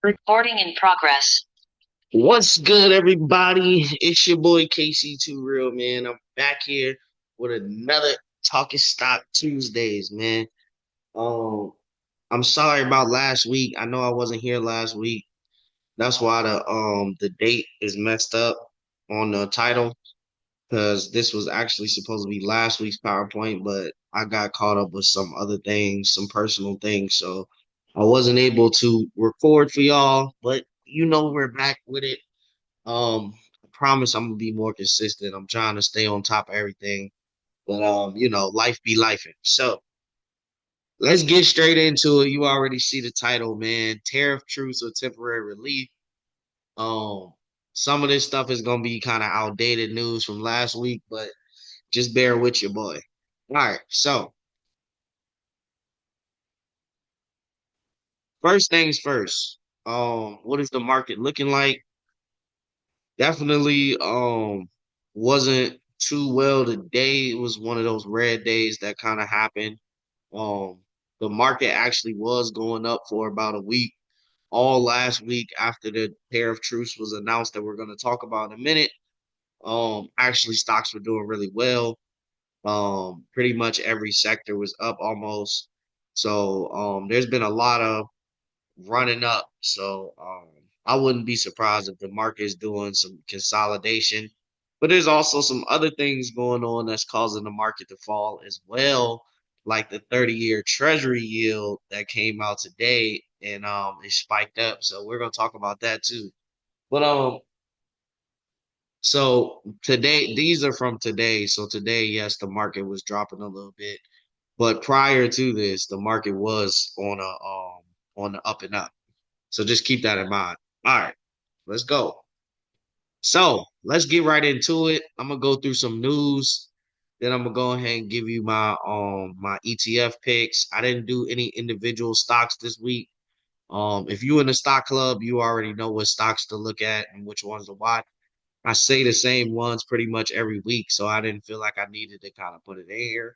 Recording in progress. What's good, everybody? It's your boy KC2 Real, man. I'm back here with another Talkin Stock Tuesdays, man. Um, I'm sorry about last week. I know I wasn't here last week. That's why the date is messed up on the title because this was actually supposed to be last week's PowerPoint, but I got caught up with some other things, some personal things, so I wasn't able to record for y'all. But we're back with it. I promise I'm gonna be more consistent. I'm trying to stay on top of everything, but life be lifing. So let's get straight into it. You already see the title, man. Tariff Truce or Temporary Relief. Um, some of this stuff is gonna be kind of outdated news from last week, but just bear with your boy. All right, so first things first. What is the market looking like? Definitely wasn't too well today. It was one of those red days that kind of happened. Um, the market actually was going up for about a week, all last week after the tariff truce was announced that we're going to talk about in a minute. Actually stocks were doing really well. Pretty much every sector was up almost. So there's been a lot of running up. So I wouldn't be surprised if the market is doing some consolidation. But there's also some other things going on that's causing the market to fall as well, like the 30-year Treasury yield that came out today and it spiked up. So we're gonna talk about that too. But so today, these are from today. So today, yes, the market was dropping a little bit, but prior to this, the market was on the up and up. So just keep that in mind. All right, let's go. So let's get right into it. I'm gonna go through some news. Then I'm gonna go ahead and give you my ETF picks. I didn't do any individual stocks this week. If you in the stock club, you already know what stocks to look at and which ones to watch. I say the same ones pretty much every week, so I didn't feel like I needed to kind of put it in here.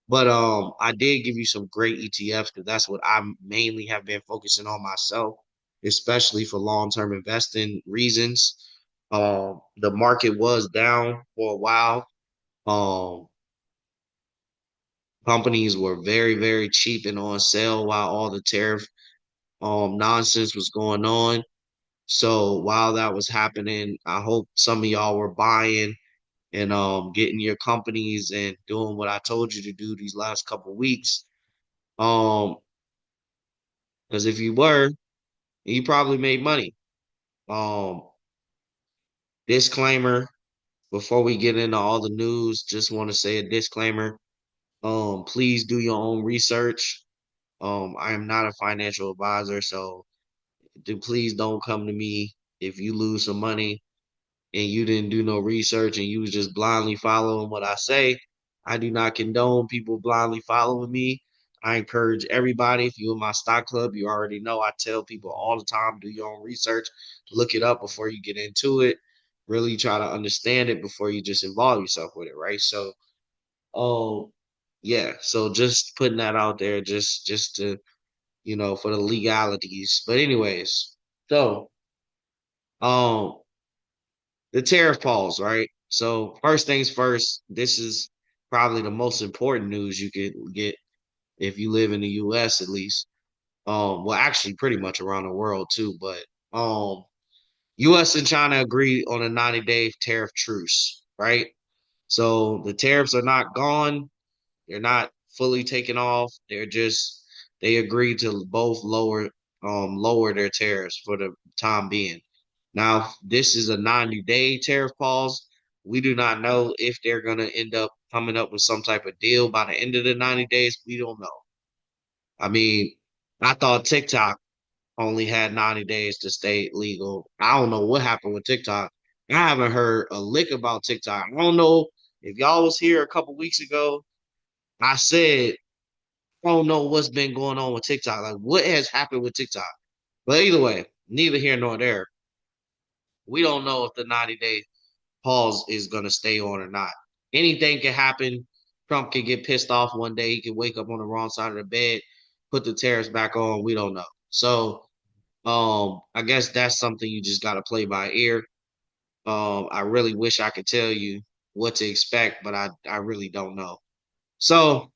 But I did give you some great ETFs because that's what I mainly have been focusing on myself, especially for long-term investing reasons. The market was down for a while. Um, Companies were very, very cheap and on sale while all the tariff nonsense was going on. So while that was happening, I hope some of y'all were buying and getting your companies and doing what I told you to do these last couple weeks. Um, because if you were, you probably made money. Um, Disclaimer before we get into all the news, just want to say a disclaimer. Please do your own research. I am not a financial advisor, so please don't come to me if you lose some money and you didn't do no research and you was just blindly following what I say. I do not condone people blindly following me. I encourage everybody, if you're in my stock club, you already know I tell people all the time, do your own research, look it up before you get into it, really try to understand it before you just involve yourself with it, right? So, um, yeah, so just putting that out there just to, for the legalities. But anyways, so um the tariff pause, right? So first things first, this is probably the most important news you could get if you live in the US at least. Well actually pretty much around the world too, but US and China agreed on a 90-day tariff truce, right? So the tariffs are not gone, they're not fully taken off. They agreed to both lower their tariffs for the time being. Now, this is a 90-day tariff pause. We do not know if they're gonna end up coming up with some type of deal by the end of the 90 days. We don't know. I mean, I thought TikTok only had 90 days to stay legal. I don't know what happened with TikTok. I haven't heard a lick about TikTok. I don't know if y'all was here a couple weeks ago. I said I don't know what's been going on with TikTok. Like, what has happened with TikTok? But either way, neither here nor there. We don't know if the 90-day pause is going to stay on or not. Anything can happen. Trump can get pissed off one day. He can wake up on the wrong side of the bed, put the tariffs back on. We don't know. So I guess that's something you just gotta play by ear. I really wish I could tell you what to expect, but I really don't know. So,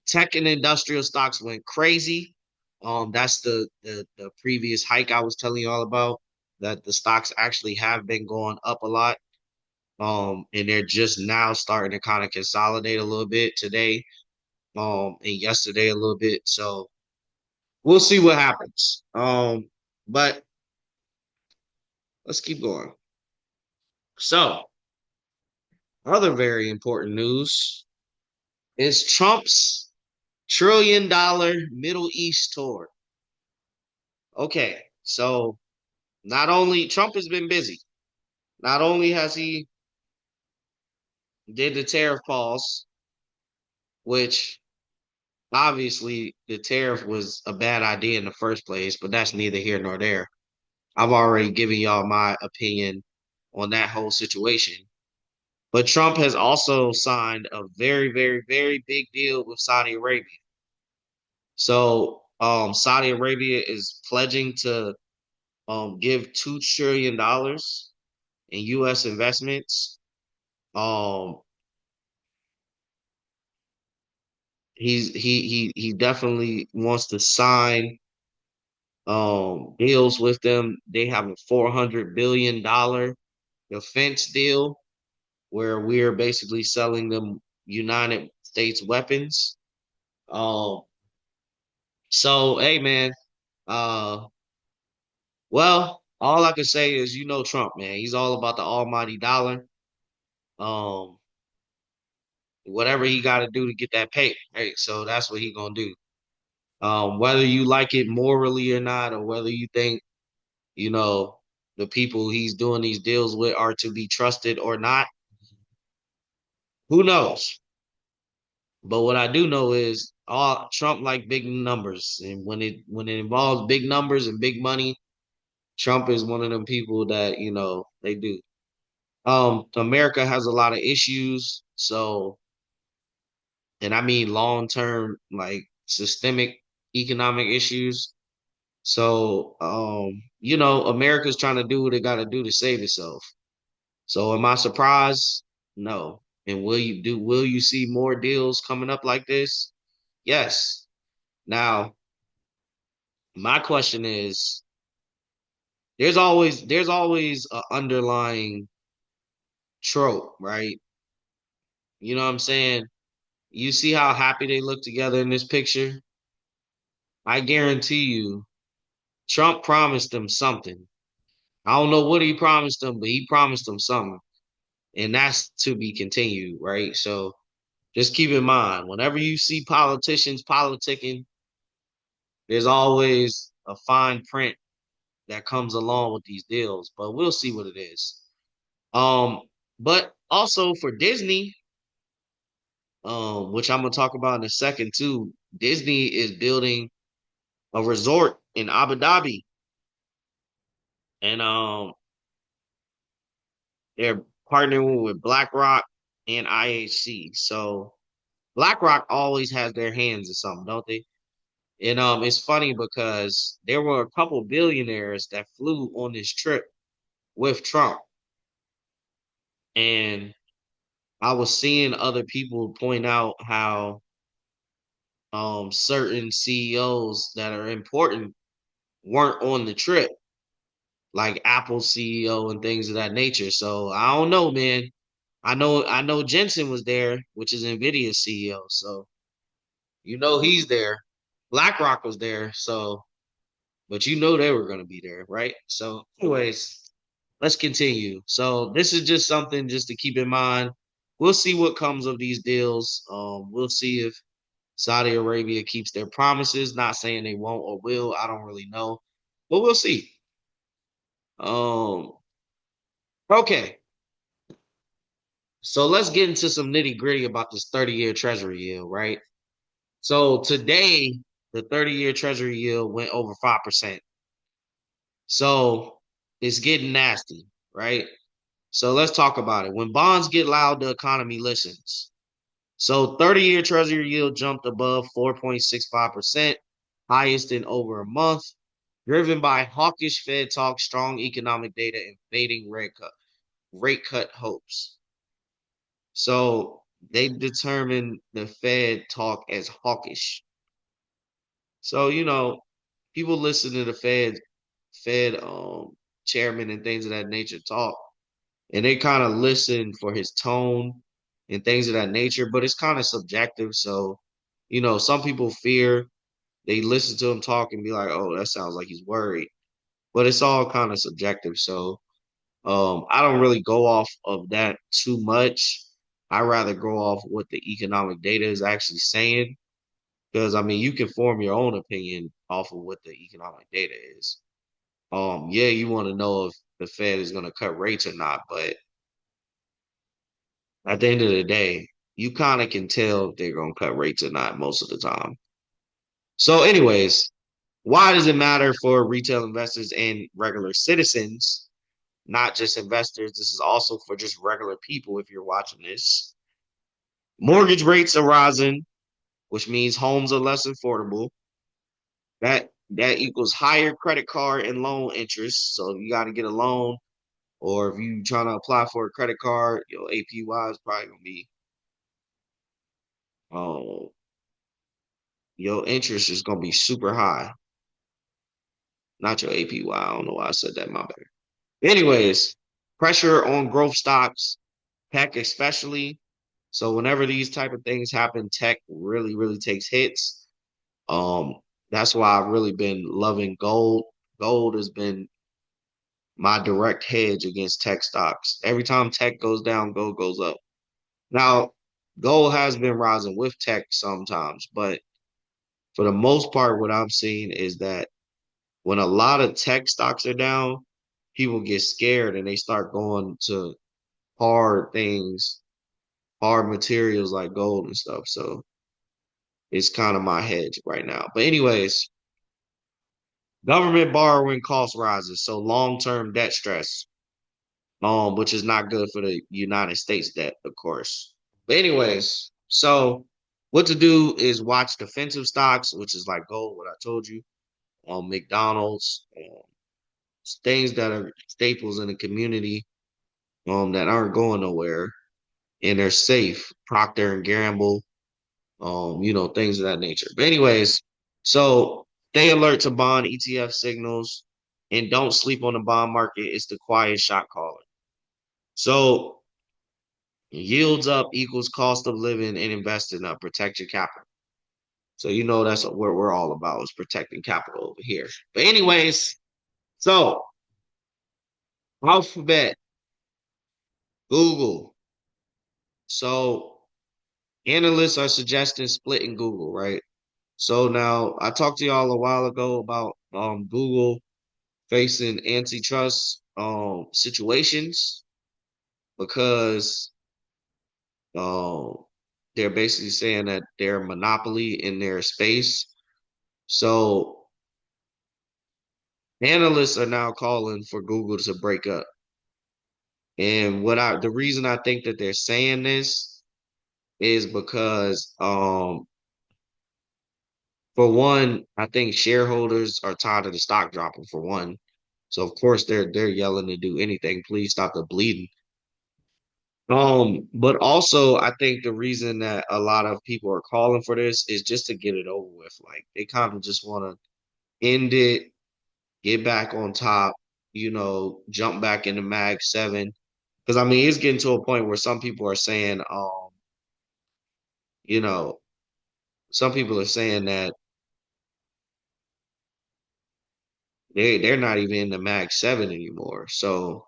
tech and industrial stocks went crazy. That's the previous hike I was telling you all about, that the stocks actually have been going up a lot. And they're just now starting to kind of consolidate a little bit today, and yesterday a little bit. So we'll see what happens. But let's keep going. So, other very important news is Trump's $1 trillion Middle East tour. Okay, so not only Trump has been busy, not only has he did the tariff pause, which obviously the tariff was a bad idea in the first place, but that's neither here nor there. I've already given y'all my opinion on that whole situation. But Trump has also signed a very, very, very big deal with Saudi Arabia. So Saudi Arabia is pledging to give $2 trillion in U.S. investments. Um, he definitely wants to sign deals with them. They have a $400 billion defense deal where we're basically selling them United States weapons. Um, so hey man, uh, well, all I can say is you know Trump, man. He's all about the almighty dollar. Um, whatever he got to do to get that pay, right? So that's what he gonna do. Whether you like it morally or not, or whether you think you know the people he's doing these deals with are to be trusted or not, who knows? But what I do know is all Trump like big numbers, and when it involves big numbers and big money, Trump is one of them people that they do. America has a lot of issues, so and I mean long term, like systemic economic issues. So America's trying to do what it got to do to save itself. So am I surprised? No. And will you see more deals coming up like this? Yes. Now, my question is there's always a underlying trope, right? You know what I'm saying? You see how happy they look together in this picture? I guarantee you Trump promised them something. I don't know what he promised them, but he promised them something. And that's to be continued, right? So just keep in mind, whenever you see politicians politicking, there's always a fine print that comes along with these deals, but we'll see what it is. Um, but also for Disney, which I'm gonna talk about in a second too. Disney is building a resort in Abu Dhabi, and they're partnering with BlackRock and IHC. So BlackRock always has their hands in something, don't they? And it's funny because there were a couple billionaires that flew on this trip with Trump, and I was seeing other people point out how certain CEOs that are important weren't on the trip, like Apple CEO and things of that nature. So I don't know, man. I know Jensen was there, which is Nvidia's CEO. So he's there. BlackRock was there, so but they were gonna be there, right? So, anyways, let's continue. So this is just something just to keep in mind. We'll see what comes of these deals. We'll see if Saudi Arabia keeps their promises. Not saying they won't or will. I don't really know, but we'll see. Um, okay. So let's get into some nitty gritty about this 30-year Treasury yield, right? So today, the 30-year Treasury yield went over 5%. So it's getting nasty, right? So let's talk about it. When bonds get loud, the economy listens. So 30-year Treasury yield jumped above 4.65%, highest in over a month, driven by hawkish Fed talk, strong economic data, and fading rate cut hopes. So they determined the Fed talk as hawkish. So, people listen to the Fed chairman and things of that nature talk, and they kind of listen for his tone and things of that nature, but it's kind of subjective. So, some people fear they listen to him talk and be like, oh, that sounds like he's worried. But it's all kind of subjective. So I don't really go off of that too much. I rather go off what the economic data is actually saying. Because I mean you can form your own opinion off of what the economic data is. Yeah, you want to know if the Fed is gonna cut rates or not, but at the end of the day, you kind of can tell if they're gonna cut rates or not most of the time. So, anyways, why does it matter for retail investors and regular citizens, not just investors? This is also for just regular people if you're watching this. Mortgage rates are rising, which means homes are less affordable. That equals higher credit card and loan interest. So if you got to get a loan, or if you trying to apply for a credit card, your APY is probably gonna be oh your interest is gonna be super high. Not your APY. I don't know why I said that, my bad. Anyways, pressure on growth stocks, tech especially. So whenever these type of things happen, tech really, really takes hits. Um, that's why I've really been loving gold. Gold has been my direct hedge against tech stocks. Every time tech goes down, gold goes up. Now, gold has been rising with tech sometimes, but for the most part, what I'm seeing is that when a lot of tech stocks are down, people get scared and they start going to hard things, hard materials like gold and stuff. So it's kind of my hedge right now. But anyways, government borrowing cost rises, so long-term debt stress, which is not good for the United States debt, of course. But anyways, so what to do is watch defensive stocks, which is like gold, what I told you, McDonald's, things that are staples in the community, that aren't going nowhere and they're safe. Procter and Gamble, things of that nature. But anyways, so stay alert to bond ETF signals and don't sleep on the bond market. It's the quiet shot caller. So yields up equals cost of living and investing up. Protect your capital. So that's what we're all about is protecting capital over here. But anyways, so Alphabet, Google. So analysts are suggesting splitting Google, right? So now I talked to y'all a while ago about Google facing antitrust situations because um they're basically saying that they're a monopoly in their space. So analysts are now calling for Google to break up. And the reason I think that they're saying this is because for one, I think shareholders are tired of the stock dropping for one. So of course they're yelling to do anything. Please stop the bleeding. But also I think the reason that a lot of people are calling for this is just to get it over with. Like they kind of just want to end it, get back on top, jump back into Mag 7. Because I mean it's getting to a point where some people are saying, you know, some people are saying that they're not even in the Mag 7 anymore. So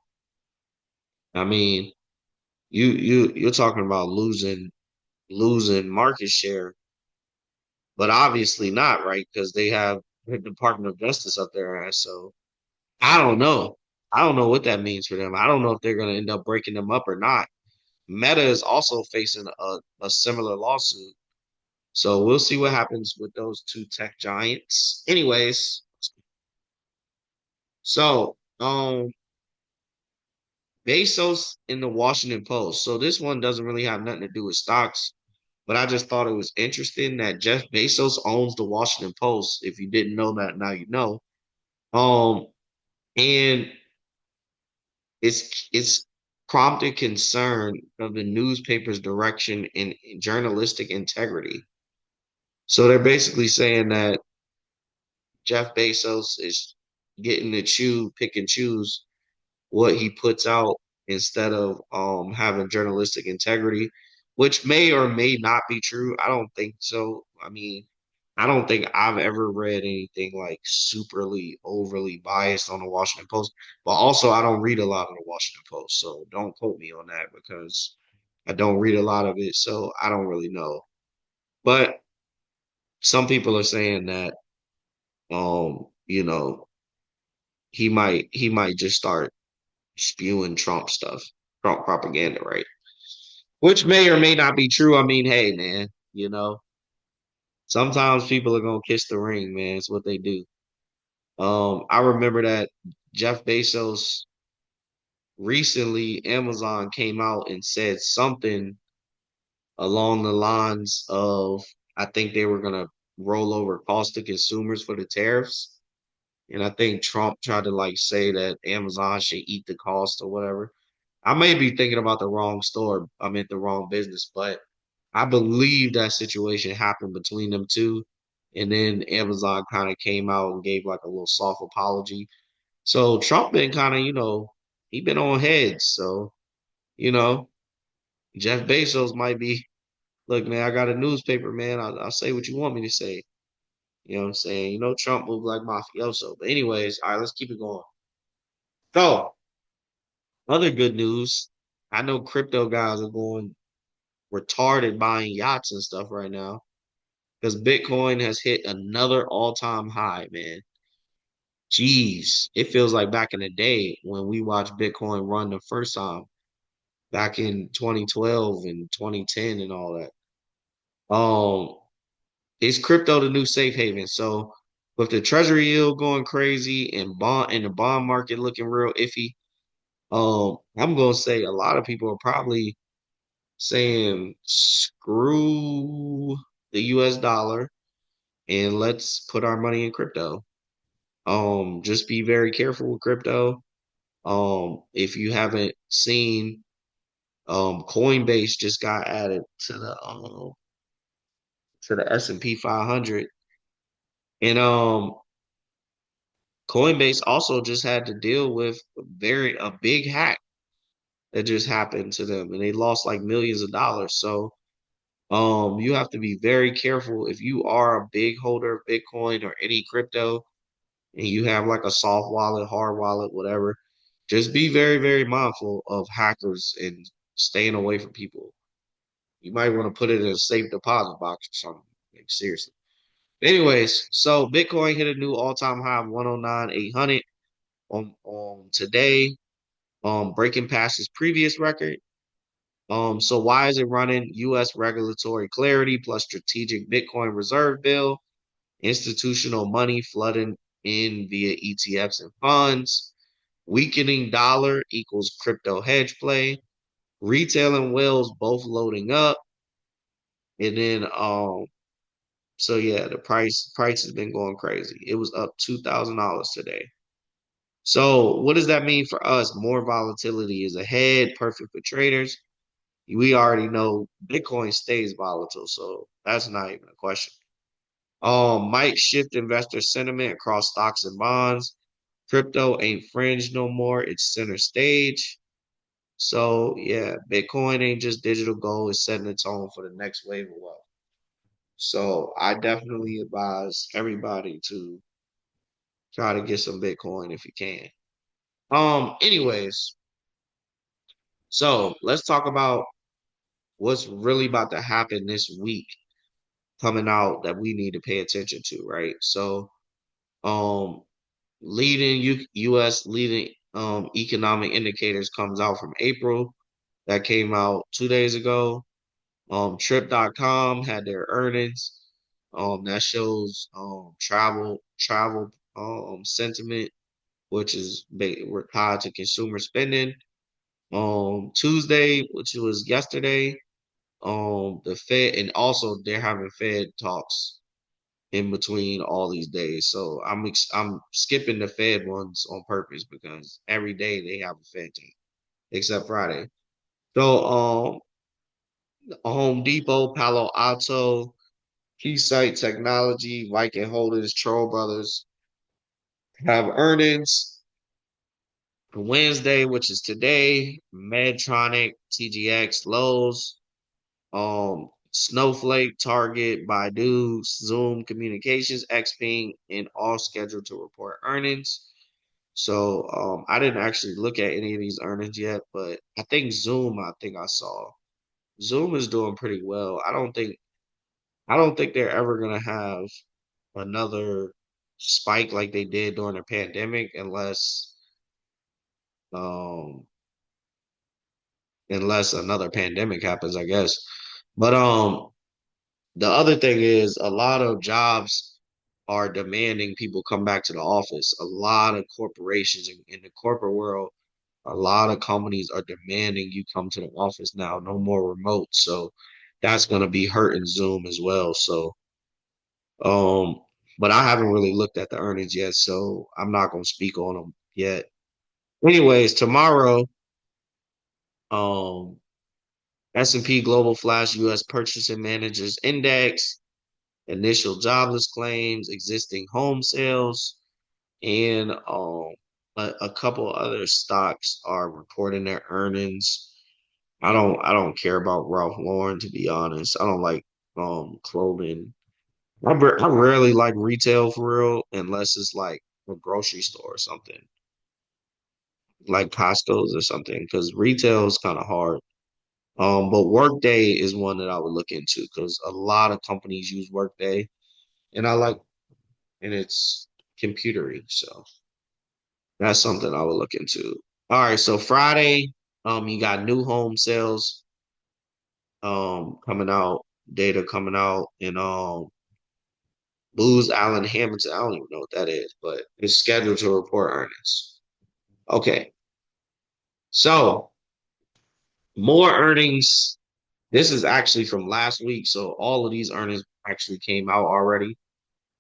I mean, you're talking about losing market share, but obviously not, right? Because they have the Department of Justice up there. So I don't know. I don't know what that means for them. I don't know if they're going to end up breaking them up or not. Meta is also facing a similar lawsuit. So we'll see what happens with those two tech giants. Anyways, so Bezos in the Washington Post. So this one doesn't really have nothing to do with stocks, but I just thought it was interesting that Jeff Bezos owns the Washington Post. If you didn't know that, now you know. Um, and it's prompted concern of the newspaper's direction and journalistic integrity. So they're basically saying that Jeff Bezos is getting to pick and choose what he puts out instead of having journalistic integrity, which may or may not be true. I don't think so. I mean, I don't think I've ever read anything like superly overly biased on the Washington Post, but also I don't read a lot of the Washington Post, so don't quote me on that because I don't read a lot of it, so I don't really know. But some people are saying that you know, he might just start spewing Trump stuff, Trump propaganda, right? Which may or may not be true. I mean, hey, man, sometimes people are gonna kiss the ring, man. It's what they do. I remember that Jeff Bezos recently, Amazon came out and said something along the lines of, I think they were gonna roll over cost to consumers for the tariffs. And I think Trump tried to like say that Amazon should eat the cost or whatever. I may be thinking about the wrong store. I'm at the wrong business, but I believe that situation happened between them two. And then Amazon kind of came out and gave like a little soft apology. So Trump been kind of, he been on heads. So, you know, Jeff Bezos might be, look, man, I got a newspaper, man. I'll say what you want me to say. You know what I'm saying? Trump moved like mafioso. But anyways, all right, let's keep it going. So, other good news. I know crypto guys are going retarded buying yachts and stuff right now because Bitcoin has hit another all-time high, man. Jeez, it feels like back in the day when we watched Bitcoin run the first time back in 2012 and 2010 and all that. Um, is crypto the new safe haven? So with the Treasury yield going crazy and the bond market looking real iffy, I'm gonna say a lot of people are probably saying screw the US dollar and let's put our money in crypto. Just be very careful with crypto. If you haven't seen, Coinbase just got added to the S&P 500, and Coinbase also just had to deal with a big hack that just happened to them, and they lost like millions of dollars. So, you have to be very careful if you are a big holder of Bitcoin or any crypto, and you have like a soft wallet, hard wallet, whatever. Just be very, very mindful of hackers and staying away from people. You might want to put it in a safe deposit box or something. Like, seriously. Anyways, so Bitcoin hit a new all-time high of 109,800 on today, breaking past its previous record. So why is it running? U.S. regulatory clarity plus strategic Bitcoin reserve bill, institutional money flooding in via ETFs and funds, weakening dollar equals crypto hedge play, retail and whales both loading up, and then so yeah, the price has been going crazy. It was up $2,000 today. So what does that mean for us? More volatility is ahead, perfect for traders. We already know Bitcoin stays volatile, so that's not even a question. Might shift investor sentiment across stocks and bonds. Crypto ain't fringe no more, it's center stage. So yeah, Bitcoin ain't just digital gold, it's setting the tone for the next wave of wealth. So I definitely advise everybody to try to get some Bitcoin if you can. Anyways, so let's talk about what's really about to happen this week coming out that we need to pay attention to, right? So, um, U.S. leading economic indicators comes out from April. That came out 2 days ago. Trip.com had their earnings. That shows travel sentiment, which is we're tied to consumer spending. Tuesday, which was yesterday, the Fed, and also they're having Fed talks in between all these days. So I'm skipping the Fed ones on purpose because every day they have a Fed talk except Friday. So Home Depot, Palo Alto, Keysight Technology, Viking Holdings, Troll Brothers have earnings Wednesday, which is today. Medtronic, TGX, Lowe's, Snowflake, Target, Baidu, Zoom Communications, Xpeng, and all scheduled to report earnings. So I didn't actually look at any of these earnings yet, but I think Zoom, I think I saw. Zoom is doing pretty well. I don't think they're ever gonna have another spike like they did during the pandemic um unless another pandemic happens, I guess. But the other thing is a lot of jobs are demanding people come back to the office. A lot of corporations in the corporate world, a lot of companies are demanding you come to the office now, no more remote. So that's going to be hurting Zoom as well. So, um, but I haven't really looked at the earnings yet, so I'm not going to speak on them yet. Anyways, tomorrow, um, S&P Global Flash U.S. Purchasing Managers Index, initial jobless claims, existing home sales, and a couple other stocks are reporting their earnings. I don't care about Ralph Lauren, to be honest. I don't like clothing. I rarely like retail for real unless it's like a grocery store or something like Costco's or something because retail is kind of hard. But Workday is one that I would look into because a lot of companies use Workday, and and it's computery, so that's something I would look into. All right, so Friday, you got new home sales coming out, data coming out, and Booz Allen Hamilton. I don't even know what that is, but it's scheduled to report earnings. Okay, so more earnings. This is actually from last week, so all of these earnings actually came out already.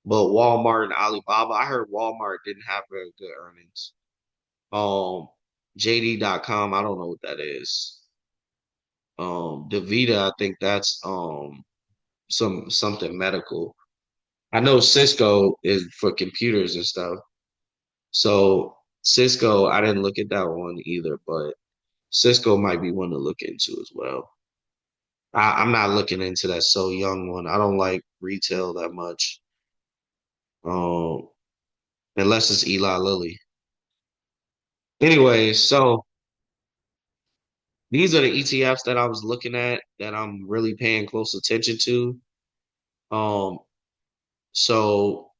But Walmart and Alibaba, I heard Walmart didn't have very good earnings. Um, JD.com, I don't know what that is. DaVita, I think that's something medical. I know Cisco is for computers and stuff. So Cisco, I didn't look at that one either, but Cisco might be one to look into as well. I'm not looking into that so young one. I don't like retail that much. Um, unless it's Eli Lilly. Anyway, so these are the ETFs that I was looking at that I'm really paying close attention to. Um, so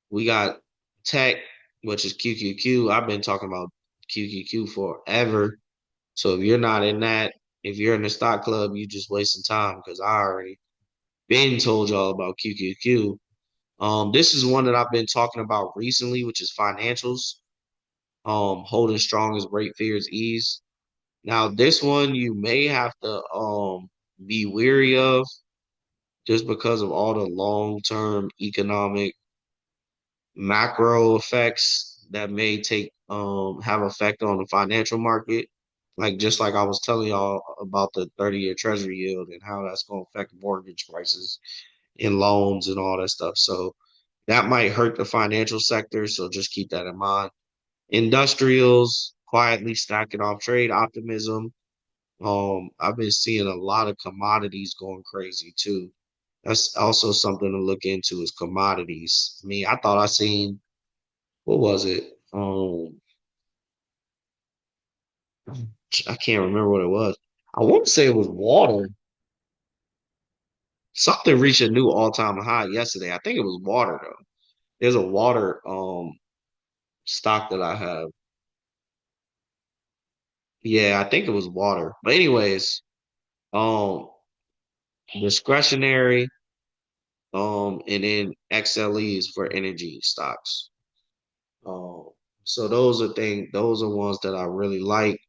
we got tech, which is QQQ. I've been talking about QQQ forever. So if you're not in that, if you're in the stock club, you just wasting time because I already been told y'all about QQQ. This is one that I've been talking about recently, which is financials. Holding strong as rate fears ease. Now, this one you may have to be weary of just because of all the long-term economic macro effects that may take have effect on the financial market. Like just like I was telling y'all about the 30-year Treasury yield and how that's going to affect mortgage prices and loans and all that stuff. So that might hurt the financial sector. So just keep that in mind. Industrials quietly stacking off trade optimism. I've been seeing a lot of commodities going crazy too. That's also something to look into is commodities. I mean, I thought I seen what was it? I can't remember what it was. I want to say it was water. Something reached a new all-time high yesterday. I think it was water though. There's a water stock that I have. Yeah, I think it was water. But anyways, um discretionary and then XLEs for energy stocks. Um so those are ones that I really like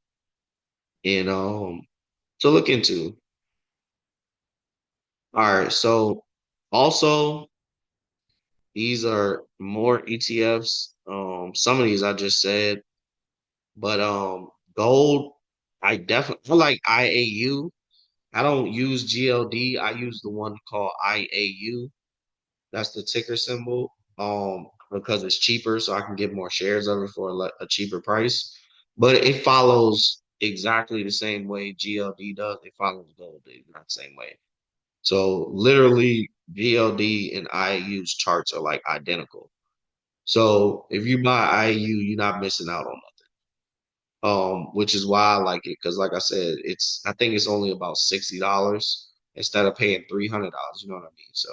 and to look into. All right, so also These are more ETFs. Some of these I just said, but gold, I like IAU. I don't use GLD. I use the one called IAU. That's the ticker symbol. Because it's cheaper, so I can get more shares of it for a cheaper price. But it follows exactly the same way GLD does. It follows gold the exact same way. So literally, GLD and IAU's charts are like identical. So if you buy IAU, you're not missing out on nothing. Which is why I like it because, like I said, I think it's only about $60 instead of paying $300. You know what I mean? So,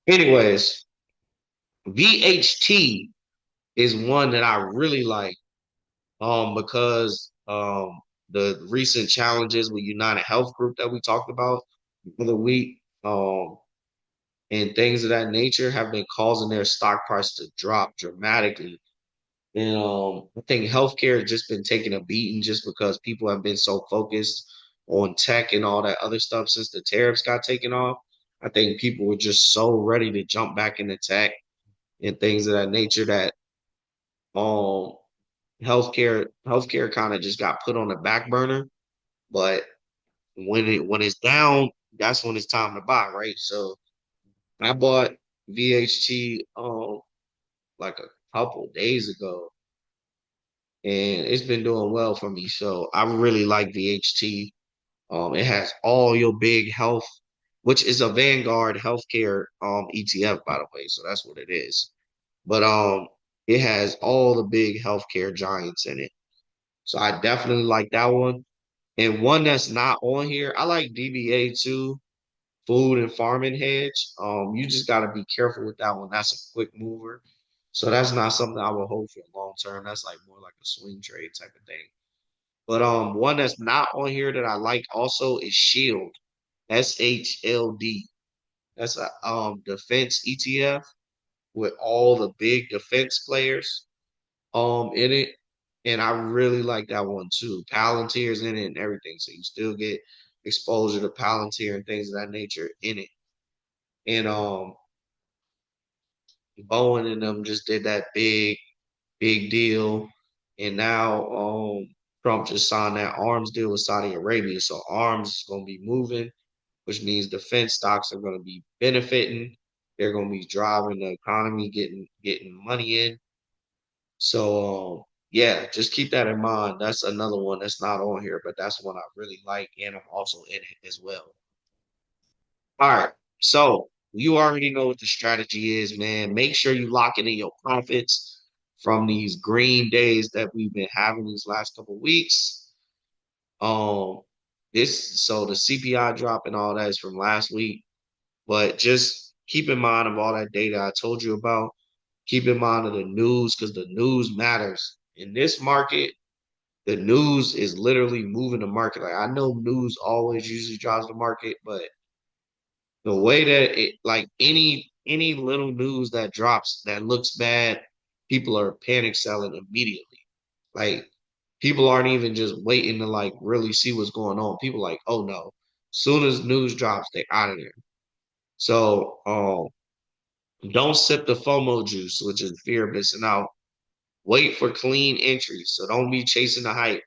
anyways, VHT is one that I really like. Because the recent challenges with United Health Group that we talked about the other week, and things of that nature have been causing their stock price to drop dramatically. And I think healthcare has just been taking a beating just because people have been so focused on tech and all that other stuff since the tariffs got taken off. I think people were just so ready to jump back into tech and things of that nature that um healthcare kind of just got put on the back burner. But when it's down, that's when it's time to buy, right? So I bought VHT like a couple days ago, and it's been doing well for me. So I really like VHT. It has all your big health, which is a Vanguard healthcare ETF, by the way. So that's what it is. But it has all the big healthcare giants in it. So I definitely like that one. And one that's not on here, I like DBA too, Food and Farming Hedge. You just got to be careful with that one. That's a quick mover. So that's not something I would hold for long term. That's like more like a swing trade type of thing. But one that's not on here that I like also is Shield, SHLD. That's a defense ETF with all the big defense players in it. And I really like that one too. Palantir's in it and everything. So you still get exposure to Palantir and things of that nature in it. And Bowen and them just did that big deal. And now Trump just signed that arms deal with Saudi Arabia. So arms is gonna be moving, which means defense stocks are gonna be benefiting. They're gonna be driving the economy, getting money in. So yeah, just keep that in mind. That's another one that's not on here, but that's one I really like, and I'm also in it as well. All right. So you already know what the strategy is, man. Make sure you lock in your profits from these green days that we've been having these last couple weeks. Um, so the CPI drop and all that is from last week, but just keep in mind of all that data I told you about. Keep in mind of the news because the news matters in this market. The news is literally moving the market. Like I know news always usually drives the market, but the way that it like any little news that drops that looks bad, people are panic selling immediately. Like people aren't even just waiting to like really see what's going on. People like, oh no. Soon as news drops, they're out of there. So don't sip the FOMO juice, which is fear of missing out. Wait for clean entries. So don't be chasing the hype.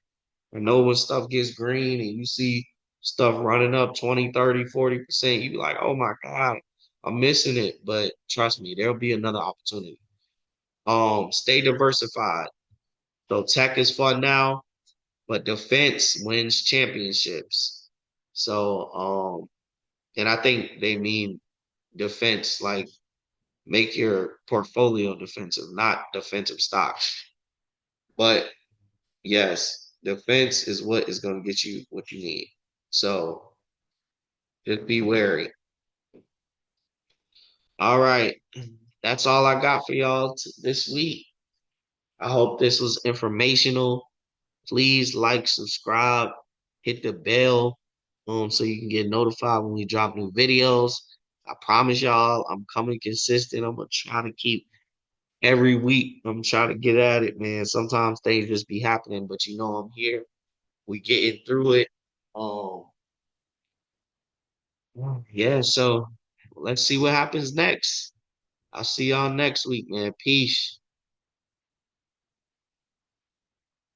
I know when stuff gets green and you see stuff running up 20, 30, 40%, you be like, oh my God, I'm missing it. But trust me, there'll be another opportunity. Stay diversified. So tech is fun now, but defense wins championships. So and I think they mean defense, like make your portfolio defensive, not defensive stocks. But yes, defense is what is going to get you what you need. So just be wary. All right. That's all I got for y'all this week. I hope this was informational. Please like, subscribe, hit the bell so you can get notified when we drop new videos. I promise y'all, I'm coming consistent. I'm gonna try to keep every week. I'm trying to get at it, man. Sometimes things just be happening, but you know I'm here. We getting through it. Um, yeah, so let's see what happens next. I'll see y'all next week, man. Peace.